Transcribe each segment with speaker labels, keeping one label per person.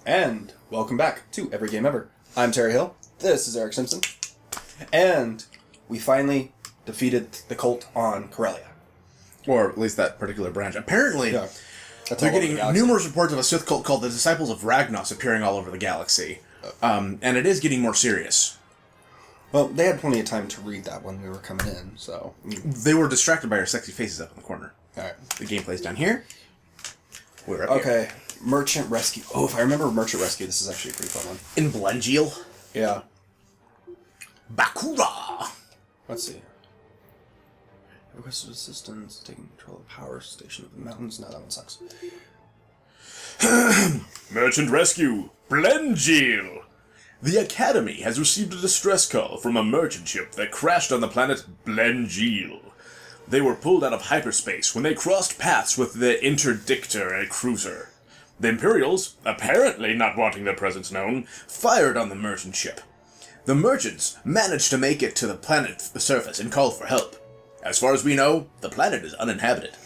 Speaker 1: And welcome back to Every Game Ever. I'm Terry Hill. This is Erik Simpson. And we finally defeated the cult on Corellia.
Speaker 2: Or at least that particular branch. Apparently, they're getting numerous reports of a Sith cult called the Disciples of Ragnos appearing all over the galaxy. And it is getting more serious.
Speaker 1: Well, they had plenty of time to read that when we were coming in, so...
Speaker 2: They were distracted by our sexy faces up in the corner.
Speaker 1: Alright.
Speaker 2: The gameplay's down here. We're up
Speaker 1: here.
Speaker 2: Okay.
Speaker 1: Merchant Rescue. Oh, if I remember Merchant Rescue, this is actually a pretty fun one.
Speaker 2: In Blengeel?
Speaker 1: Yeah.
Speaker 2: Bakura!
Speaker 1: Let's see. Requested assistance, taking control of the power station of the mountains. No, that one sucks.
Speaker 3: Merchant Rescue, Blengeel!
Speaker 2: The Academy has received a distress call from a merchant ship that crashed on the planet Blengeel. They were pulled out of hyperspace when they crossed paths with the Interdictor, a cruiser. The Imperials, apparently not wanting their presence known, fired on the merchant ship. The merchants managed to make it to the planet's surface and called for help. As far as we know, the planet is uninhabited.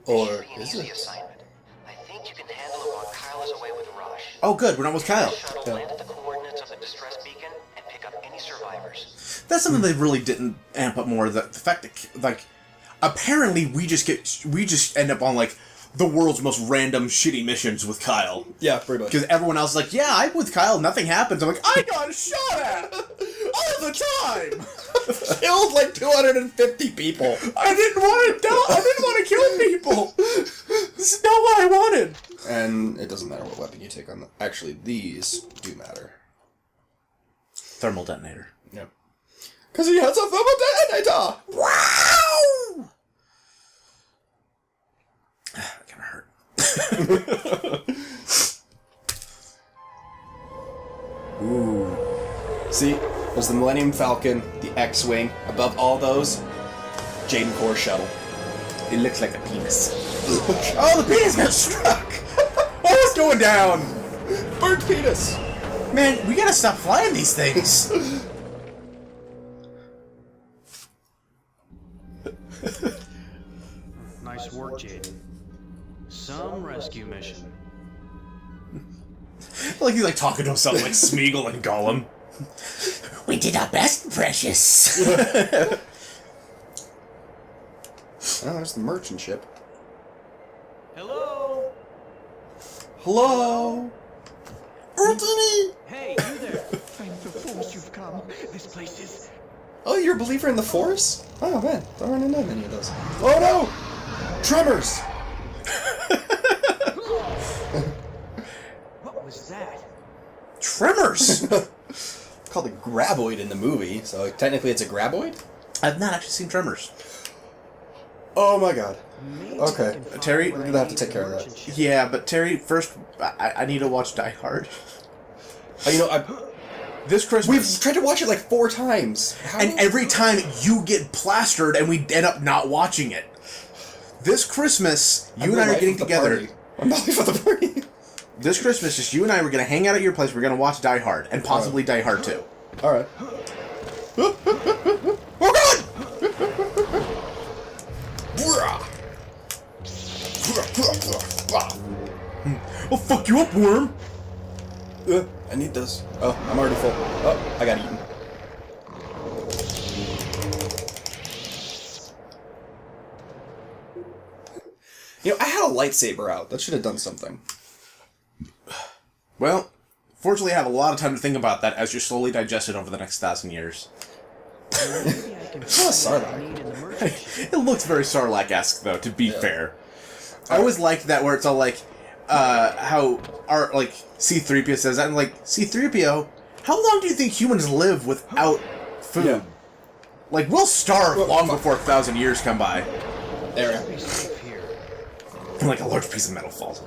Speaker 1: Or is it?
Speaker 4: Assignment. I think you can handle it while Kyle is away with Rush.
Speaker 2: Oh good, we're not with Kyle.
Speaker 4: Shuttle land at the coordinates of the distress beacon and pick up any survivors.
Speaker 2: That's something they really didn't amp up more, the fact that, like, apparently we just end up on, like, the world's most random shitty missions with Kyle.
Speaker 1: Yeah, pretty much.
Speaker 2: Because everyone else is like, yeah, I'm with Kyle, nothing happens. I'm like, I got shot at! All the time!
Speaker 1: Killed like 250 people.
Speaker 2: I didn't want to die! I didn't want to kill people! This is not what I wanted!
Speaker 1: And it doesn't matter what weapon you take on them. Actually, these do matter.
Speaker 2: Thermal detonator.
Speaker 1: Yep. Because he has a thermal detonator!
Speaker 2: Wow! That kind of hurt.
Speaker 1: Ooh. See, there's the Millennium Falcon, the X-Wing. Above all those, Jaden Core shuttle.
Speaker 2: It looks like a penis. Oh, the penis got struck! Oh, it's going down!
Speaker 1: Burnt penis!
Speaker 2: Man, we gotta stop flying these things!
Speaker 5: Nice work, Jaden. Some rescue mission.
Speaker 2: Like he's like talking to himself like Smeagol and Gollum. We did our best, precious!
Speaker 1: Oh, there's the merchant ship.
Speaker 5: Hello?
Speaker 1: Hello? Anthony!
Speaker 5: Hey, you there.
Speaker 6: Thank the Force you've come. This place is...
Speaker 1: Oh, you're a believer in the Force? Oh, man. Don't run into many of those. Oh, no! Tremors!
Speaker 5: What was that?
Speaker 2: Tremors!
Speaker 1: Called a graboid in the movie, so technically it's a graboid?
Speaker 2: I've not actually seen Tremors.
Speaker 1: Oh my god.
Speaker 5: Maybe
Speaker 1: Okay.
Speaker 5: I can find
Speaker 2: Terry,
Speaker 5: where
Speaker 1: we're gonna have to
Speaker 5: I
Speaker 1: take
Speaker 5: need
Speaker 1: care of
Speaker 5: the
Speaker 1: that.
Speaker 5: merchant ship.
Speaker 2: Yeah, but Terry, first, I need to watch Die Hard.
Speaker 1: Oh, you know,
Speaker 2: This
Speaker 1: we've
Speaker 2: Christmas.
Speaker 1: tried to watch it like 4 times. How?
Speaker 2: And every time you get plastered and we end up not watching it. This Christmas, you and I are getting together.
Speaker 1: I'm not for the party.
Speaker 2: This Christmas, just you and I, we're going to hang out at your place. We're going to watch Die Hard. And possibly Die Hard 2.
Speaker 1: Alright. Oh god!
Speaker 2: I'll fuck you up, worm!
Speaker 1: I need this. Oh, I'm already full. Oh, I got eaten. You know, I had a lightsaber out. That should have done something.
Speaker 2: Well, fortunately I have a lot of time to think about that as you slowly digest it over the next 1,000 years.
Speaker 5: Maybe I can
Speaker 1: It's not
Speaker 5: find what I
Speaker 1: Sarlacc.
Speaker 5: need in the merchant ship.
Speaker 2: It looks very Sarlacc-esque, though, to be fair. I always liked that where it's all like, how our, like, C-3PO says that, and like, C-3PO, how long do you think humans live without food?
Speaker 1: Yeah.
Speaker 2: Like, we'll starve
Speaker 1: Well,
Speaker 2: long
Speaker 1: fuck.
Speaker 2: before 1,000 years come by.
Speaker 1: There.
Speaker 5: Be safe here.
Speaker 2: And like a large piece of metal falls.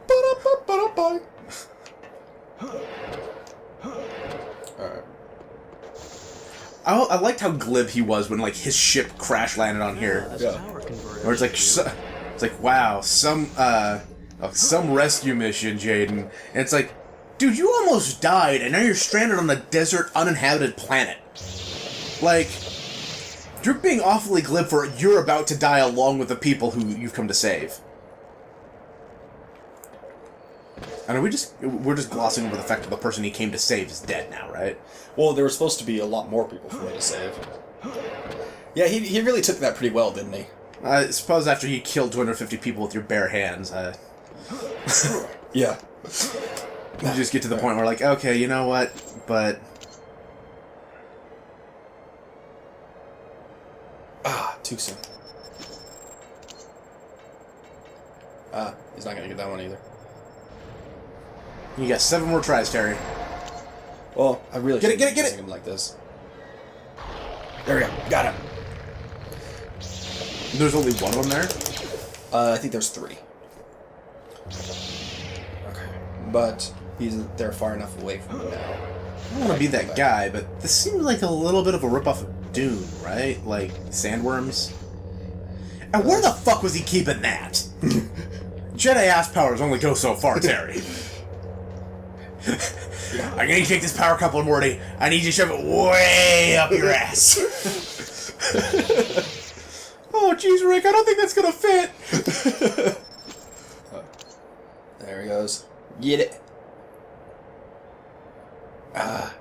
Speaker 1: Ba-da-ba-ba-da-ba. Alright.
Speaker 2: I liked how glib he was when, like, his ship crash landed on here.
Speaker 5: That's
Speaker 1: Yeah.
Speaker 5: power converter.
Speaker 2: Where it's like, it's like, wow, some rescue mission, Jaden. And it's like, dude, you almost died, and now you're stranded on a desert, uninhabited planet. Like, you're being awfully glib for you're about to die along with the people who you've come to save. And we're just glossing over the fact that the person he came to save is dead now, right?
Speaker 1: Well, there were supposed to be a lot more people for me to save. Yeah, he really took that pretty well, didn't he?
Speaker 2: I suppose after you killed 250 people with your bare hands,
Speaker 1: Yeah.
Speaker 2: you just get to the point where, like, okay, you know what? But
Speaker 1: too soon. He's not gonna get that one either.
Speaker 2: you got 7 more tries, Terry.
Speaker 1: Well, I really
Speaker 2: Get it,
Speaker 1: shouldn't
Speaker 2: get it,
Speaker 1: be
Speaker 2: get
Speaker 1: using
Speaker 2: it!
Speaker 1: him like this. There we go. Got him.
Speaker 2: There's only one of them there?
Speaker 1: I think there's 3. Okay. But they're far enough away from me now.
Speaker 2: I don't want to be that guy, but this seems like a little bit of a ripoff of Dune, right? Like, sandworms? And where the fuck was he keeping that? Jedi ass powers only go so far, Terry. I need to take this power couple, Morty. I need you to shove it way up your ass. Oh, jeez, Rick, I don't think that's gonna fit.
Speaker 1: There he goes. Get it. Oh,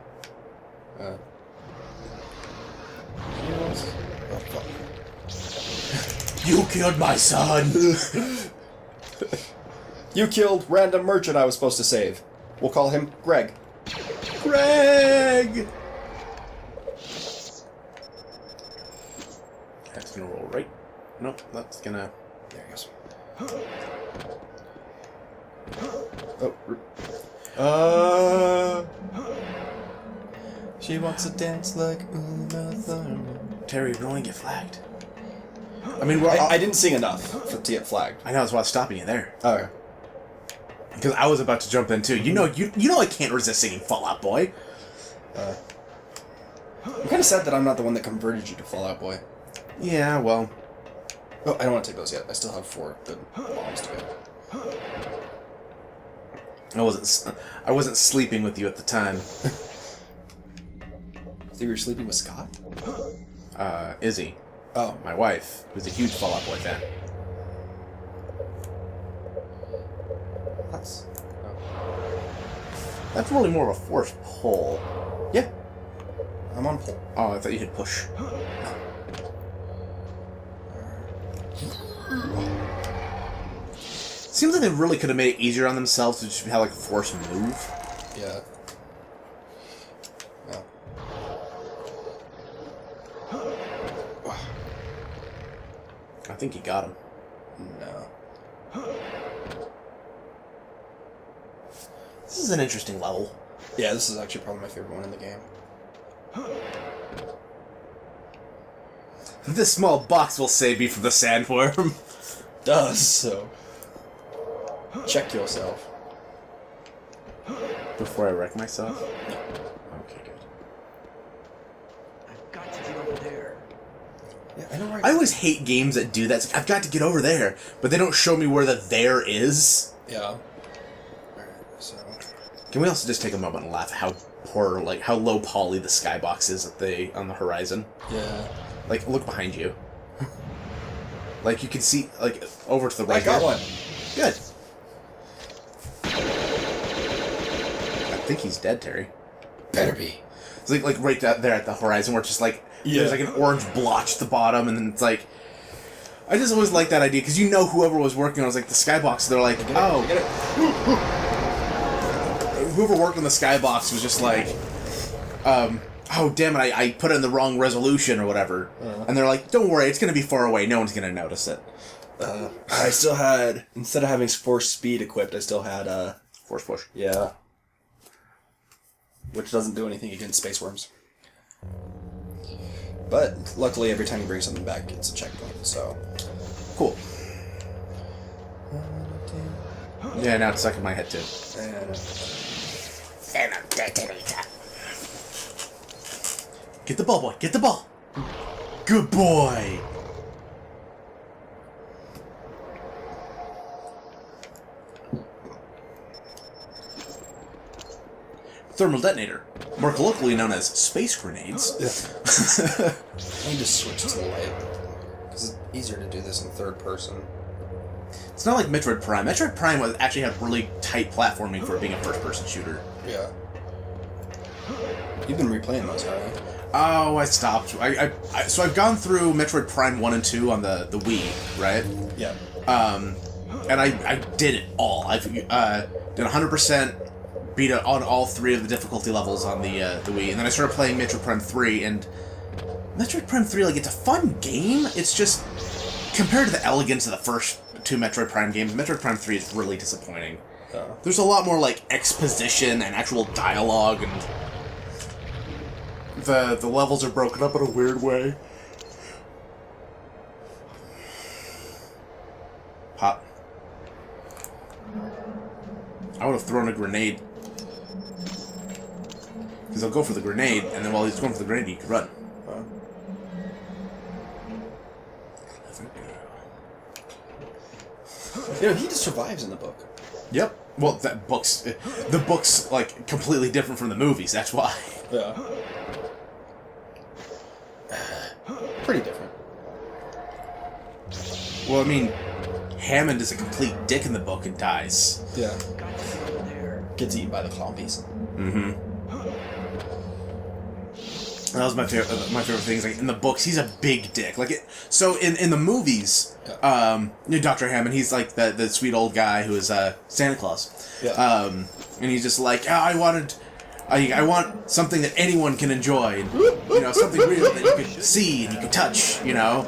Speaker 1: fuck.
Speaker 2: You killed my son.
Speaker 1: You killed random merchant I was supposed to save. We'll call him Greg.
Speaker 2: Greg! That's gonna roll right. Nope, that's gonna...
Speaker 1: There he goes. Oh. She wants to dance like Uma Thurman.
Speaker 2: Terry, we don't want to get flagged. I mean,
Speaker 1: I didn't sing enough to get flagged.
Speaker 2: I know, that's why I was stopping you there.
Speaker 1: Okay.
Speaker 2: Because I was about to jump in too. You know I can't resist singing Fall Out Boy.
Speaker 1: I'm kind of sad that I'm not the one that converted you to Fall Out Boy.
Speaker 2: Yeah, well...
Speaker 1: Oh, I don't want to take those yet. I still have 4 good bombs to go.
Speaker 2: I wasn't sleeping with you at the time.
Speaker 1: So you were sleeping with Scott?
Speaker 2: Izzy,
Speaker 1: Oh.
Speaker 2: my wife, who's a huge Fall Out Boy fan.
Speaker 1: That's...
Speaker 2: That's really more of a force pull.
Speaker 1: Yeah. I'm on pull.
Speaker 2: Oh, I thought you could push. Seems like they really could have made it easier on themselves to just have like a force move.
Speaker 1: Yeah.
Speaker 2: I think you got him.
Speaker 1: No.
Speaker 2: This is an interesting level.
Speaker 1: Yeah, this is actually probably my favorite one in the game.
Speaker 2: This small box will save me from the sandworm.
Speaker 1: Does, so... Check yourself.
Speaker 2: Before I wreck myself?
Speaker 1: No.
Speaker 2: Okay, good.
Speaker 6: I've got to get over there.
Speaker 1: Yeah, I know where
Speaker 2: I always hate games that do that. It's like, I've got to get over there, but they don't show me where the there is.
Speaker 1: Yeah. Alright, so...
Speaker 2: Can we also just take a moment and laugh at how poor, like, how low poly the skybox is on the horizon?
Speaker 1: Yeah.
Speaker 2: Like, look behind you. Like, you can see, like, over to the right
Speaker 1: I got
Speaker 2: here.
Speaker 1: one.
Speaker 2: Good. I think he's dead, Terry.
Speaker 1: Better be.
Speaker 2: It's like right there at the horizon where it's just like,
Speaker 1: Yeah.
Speaker 2: there's like an orange blotch at the bottom, and then it's like... I just always like that idea, because you know whoever was working on it was like the skybox, they're like, oh...
Speaker 1: Get it.
Speaker 2: Whoever worked on the skybox was just like, oh damn it, I put it in the wrong resolution or whatever. And they're like, don't worry, it's going to be far away, no one's going to notice it.
Speaker 1: I still had, instead of having force speed equipped, I still had,
Speaker 2: Force push.
Speaker 1: yeah. Which doesn't do anything against space worms. But, luckily, every time you bring something back, it's a checkpoint, so...
Speaker 2: Cool. Yeah, now it's stuck in my head too.
Speaker 1: And,
Speaker 2: Get the ball, boy, get the ball! Good boy! Thermal detonator, more colloquially known as space grenades.
Speaker 1: I need to switch to the light. Because it's easier to do this in third person.
Speaker 2: It's not like Metroid Prime. Metroid Prime actually had really tight platforming for it being a first-person shooter.
Speaker 1: Yeah. You've been replaying those, haven't you?
Speaker 2: Oh, I stopped. So I've gone through Metroid Prime 1 and 2 on the Wii, right?
Speaker 1: Yeah.
Speaker 2: And I did it all. I've did 100%, beat it on all 3 of the difficulty levels on the Wii, and then I started playing Metroid Prime 3, and Metroid Prime 3, like, it's a fun game. It's just, compared to the elegance of the first 2 Metroid Prime games, Metroid Prime 3 is really disappointing. There's a lot more, like, exposition and actual dialogue, and the levels are broken up in a weird way. Pop. I would have thrown a grenade. Because he'll go for the grenade, and then while he's going for the grenade, he could run.
Speaker 1: You know, he just survives in the book.
Speaker 2: Yep. Well, the book's, like, completely different from the movies, that's why.
Speaker 1: Yeah. Pretty different.
Speaker 2: Well, I mean, Hammond is a complete dick in the book and dies.
Speaker 1: Yeah. Gets eaten by the clompies.
Speaker 2: Mm-hmm. That was my favorite thing. Is like in the books, he's a big dick. Like so in the movies, you know, Dr. Hammond, he's like the sweet old guy who is Santa Claus.
Speaker 1: Yeah.
Speaker 2: And he's just like, I want something that anyone can enjoy, and, you know, something real that you could see and you could touch, you know.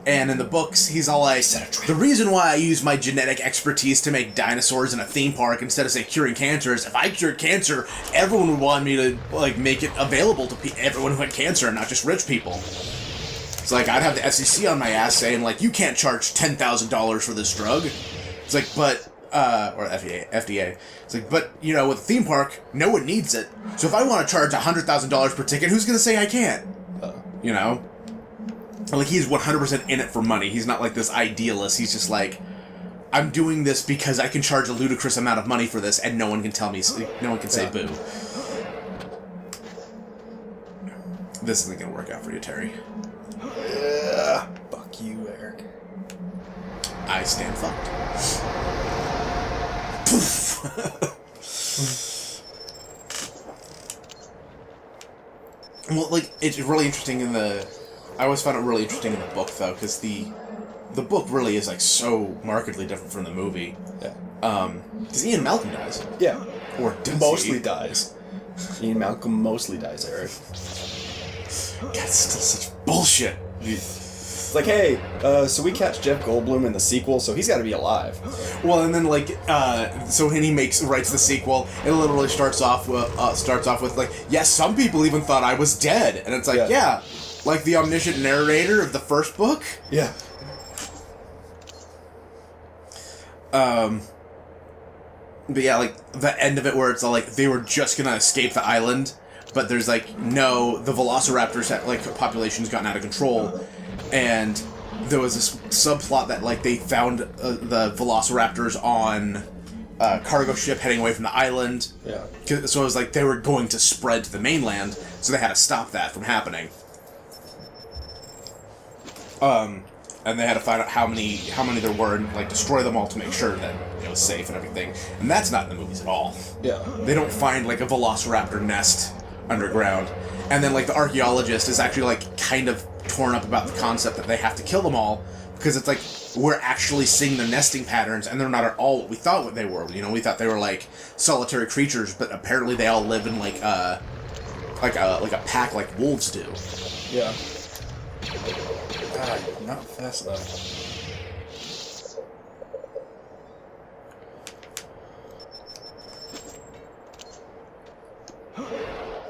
Speaker 2: And in the books, he's all like, the reason why I use my genetic expertise to make dinosaurs in a theme park instead of, say, curing cancer is if I cured cancer, everyone would want me to, like, make it available to everyone who had cancer and not just rich people. It's like, I'd have the FCC on my ass saying, like, you can't charge $10,000 for this drug. It's like, but, or FDA. It's like, but, you know, with a theme park, no one needs it. So if I want to charge $100,000 per ticket, who's going to say I can't? You know? Like, he's 100% in it for money. He's not like this idealist. He's just like, I'm doing this because I can charge a ludicrous amount of money for this, and no one can tell me, no one can say boo. This isn't gonna work out for you, Terry.
Speaker 1: Yeah. Fuck you, Eric.
Speaker 2: I stand fucked. Well, like, it's really interesting in the... I always found it really interesting in the book, though, because the book really is, like, so markedly different from the movie.
Speaker 1: Yeah.
Speaker 2: Because Ian Malcolm dies.
Speaker 1: Yeah.
Speaker 2: Or does
Speaker 1: Mostly
Speaker 2: he?
Speaker 1: dies. Ian Malcolm mostly dies, Eric.
Speaker 2: God, it's still such bullshit.
Speaker 1: It's like, hey, so we catch Jeff Goldblum in the sequel, so he's got to be alive.
Speaker 2: Well, and then like, so when he writes the sequel, it literally starts off with like, yes, some people even thought I was dead, and it's like, yeah, like the omniscient narrator of the first book.
Speaker 1: Yeah.
Speaker 2: But yeah, like the end of it where it's all like they were just gonna escape the island, but there's like no, the Velociraptors like population's gotten out of control, and there was this subplot that like they found the Velociraptors on a cargo ship heading away from the island.
Speaker 1: Yeah.
Speaker 2: So it was like they were going to spread to the mainland, so they had to stop that from happening. And they had to find out how many there were and like destroy them all to make sure that it was safe and everything. And that's not in the movies at all.
Speaker 1: Yeah.
Speaker 2: They don't find like a Velociraptor nest underground. And then like the archaeologist is actually like kind of torn up about the concept that they have to kill them all because it's like we're actually seeing their nesting patterns and they're not at all what we thought they were. You know, we thought they were like solitary creatures, but apparently they all live in like a pack like wolves do.
Speaker 1: Yeah. God, not fast enough.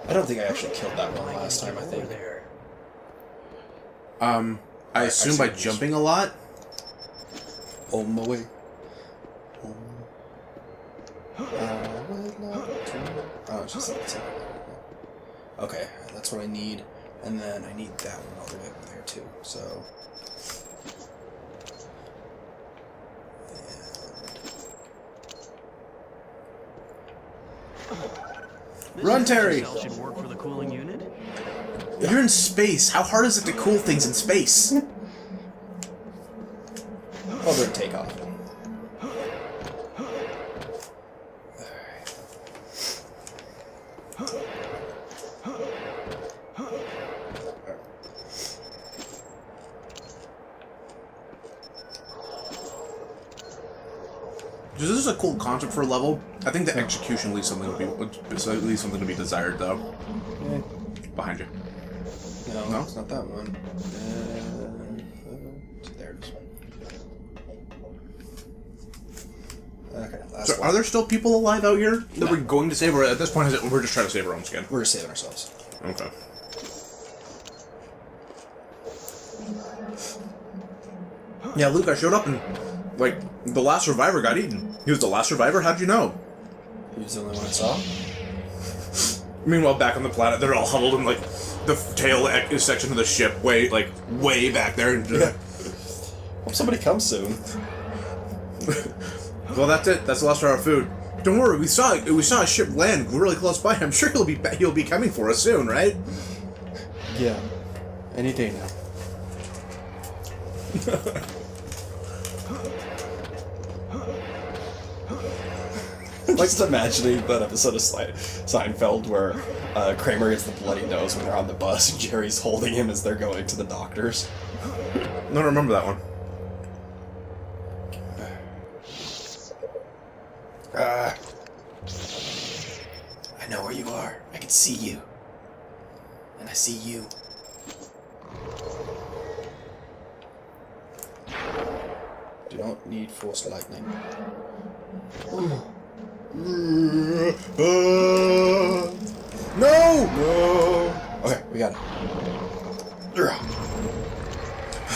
Speaker 1: I don't think I actually killed that one last time, I think.
Speaker 2: I assume by jumping a lot?
Speaker 1: On my way. Oh, it's just like okay, that's what I need. And then I need that one all the way over there too, so...
Speaker 2: Run, Terry!
Speaker 5: Should work for the cooling unit.
Speaker 2: You're in space. How hard is it to cool things in space?
Speaker 1: Oh, they're takeoff.
Speaker 2: This is a cool concept for a level. I think the execution leaves something to be desired, though.
Speaker 1: Yeah.
Speaker 2: Behind you.
Speaker 1: No, it's not that one. There it is. Okay, last
Speaker 2: So,
Speaker 1: one.
Speaker 2: are there still people alive out here that we're going to save, or at this point, we're just trying to save our own skin?
Speaker 1: We're saving ourselves.
Speaker 2: Okay. Yeah, Luke, I showed up and, like, the last survivor got eaten. He was the last survivor? How'd you know?
Speaker 1: He was the only one I saw.
Speaker 2: Meanwhile, back on the planet, they're all huddled in, like, the tail section of the ship, way back there.
Speaker 1: Yeah. Hope somebody comes soon.
Speaker 2: Well, that's it. That's the last of our food. Don't worry, we saw a ship land really close by. I'm sure he'll be coming for us soon, right?
Speaker 1: Yeah. Any day now. Just imagining that episode of Seinfeld where Kramer gets the bloody nose when they're on the bus and Jerry's holding him as they're going to the doctors.
Speaker 2: I don't remember that one.
Speaker 1: I know where you are. I can see you. And I see you. Do not need force lightning.
Speaker 2: No!
Speaker 1: No! Okay, we got it.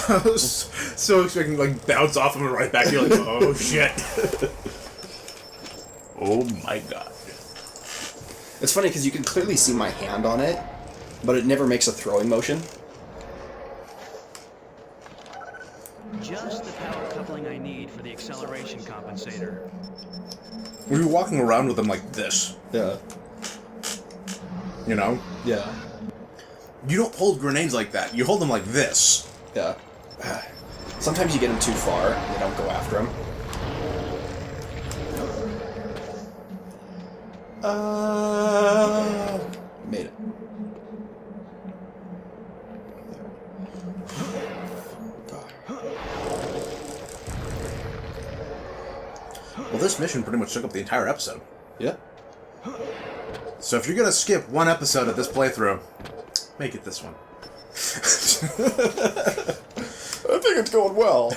Speaker 2: I was so expecting to, like, bounce off him and right back. You're like, oh shit. Oh my god.
Speaker 1: It's funny because you can clearly see my hand on it, but it never makes a throwing motion.
Speaker 5: Just the power coupling I need for the acceleration compensator.
Speaker 2: We were walking around with them like this,
Speaker 1: Yeah.
Speaker 2: you know?
Speaker 1: Yeah.
Speaker 2: You don't hold grenades like that. You hold them like this.
Speaker 1: Yeah. Sometimes you get them too far and they don't go after them. Made it.
Speaker 2: Well, this mission pretty much took up the entire episode.
Speaker 1: Yeah.
Speaker 2: So if you're gonna skip one episode of this playthrough, make it this one.
Speaker 1: I think it's going well.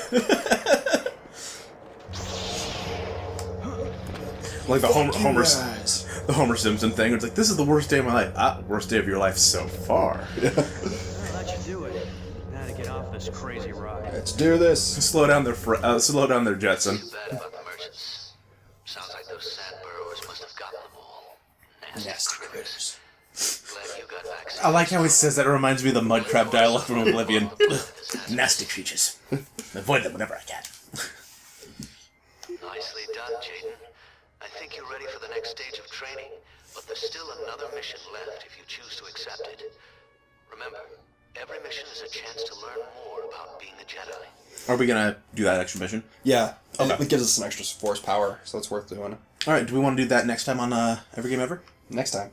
Speaker 2: Like the
Speaker 1: Guys.
Speaker 2: Homer Simpson thing. It's like, this is the worst day of my life. Ah, worst day of your life so far.
Speaker 5: Well, that should do it. Now to get off this crazy ride.
Speaker 1: Let's do this.
Speaker 2: slow down their Jetson.
Speaker 4: Too bad about the merchants. Sounds like those sand burrowers must have gotten them all.
Speaker 1: Nasty critters.
Speaker 4: Glad you got vaccinated.
Speaker 2: I like how he says that. It reminds me of the mudcrab dialogue from Oblivion. Nasty creatures. Avoid them whenever I can.
Speaker 4: Nicely done, Jaden. I think you're ready for the next stage of training, but there's still another mission left if you choose to accept it. Remember, every mission is a chance to learn more about being a Jedi.
Speaker 2: Are we gonna do that extra mission?
Speaker 1: Yeah.
Speaker 2: Okay.
Speaker 1: It gives us some extra force power, so it's worth doing.
Speaker 2: Alright, do we want to do that next time on Every Game Ever?
Speaker 1: Next time.